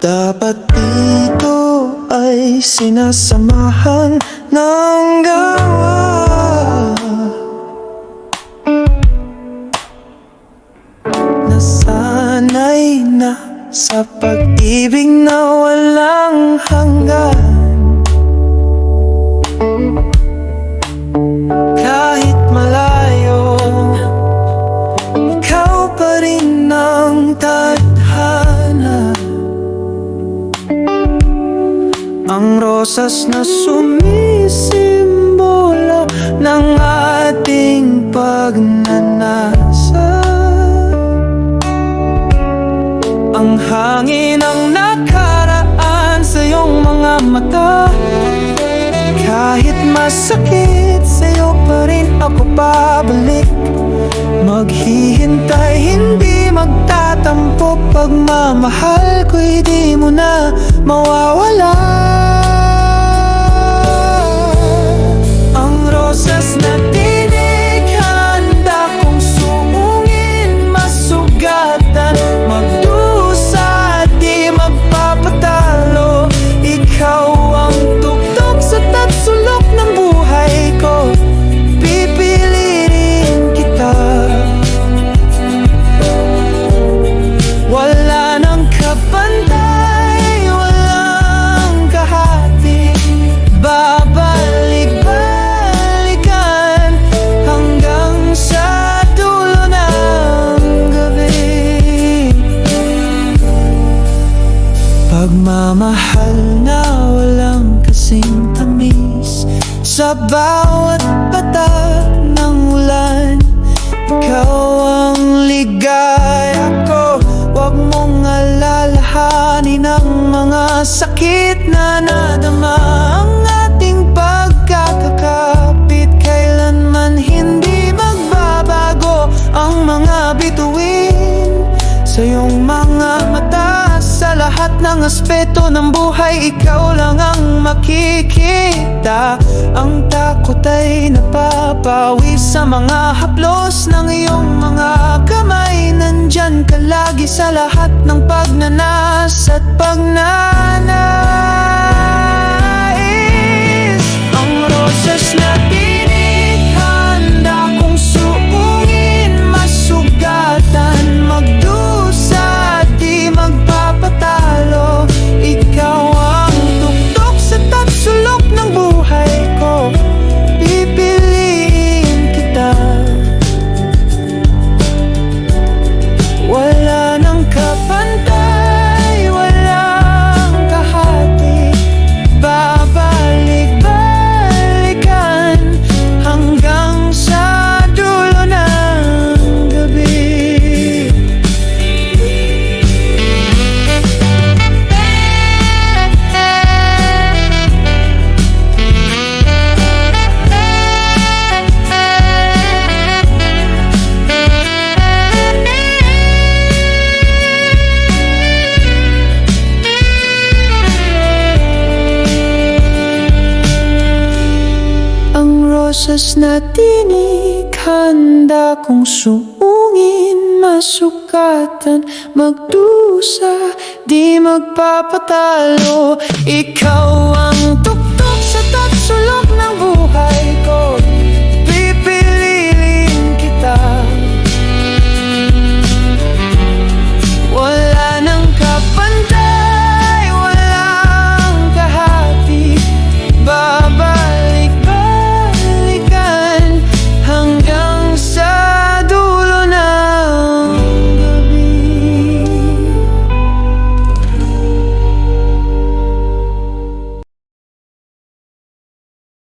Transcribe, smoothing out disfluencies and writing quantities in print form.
Dapat dito ay sinasamahan ng gawa. Nasanay na sa pag-ibig na walang hanggan. Kahit malayo, ikaw pa rin ang tadhana. Ang rosas na sumisimbolo ng ating pagnanasa. Ang hangin ang nakaraan sa iyong mga mata. Kahit masakit, sa'yo pa rin ako babalik. Maghihintay, hindi magtatampo. Pagmamahal ko'y di mo na mawawala. Ang rosas na tinig, handa kong sumungin, masugatan, magdusa, di magpapatalo. Ikaw ang tugtog sa tatsulok ng buhay ko. Pipiliin kita. Wala nang kapantay, walang kahati. Babalik-balikan hanggang sa dulo ng gabi. Pagmamahal na walang kasing tamis sa bawat patak ng ulan. Ikaw ang ligaya ko. Huwag mong alalahanin ang mga sakit na nadama. Ang ating pagkakakapit kailanman hindi magbabago. Ang mga bituin sa iyong mga mata, sa lahat ng aspeto ng buhay, ikaw lang ang makikita. Ang takot ay napapawi sa mga haplos ng iyong mga kamay. Nandyan ka lagi sa lahat ng pagnanas at pagnanais. Ang rosas na tinig, handa kong suungin, masugatan, magdusa, di magpapatalo. Ikaw ang tuktok sa tatsulok ng buhay ko. Pipiliin kita. Wala nang kapantay, walang kahati. Babalik-balikan hanggang sa dulo ng gabi. Ang rosas na tinig, handa kong suungin, masugatan, magdusa, di magpapatalo. Ikaw ang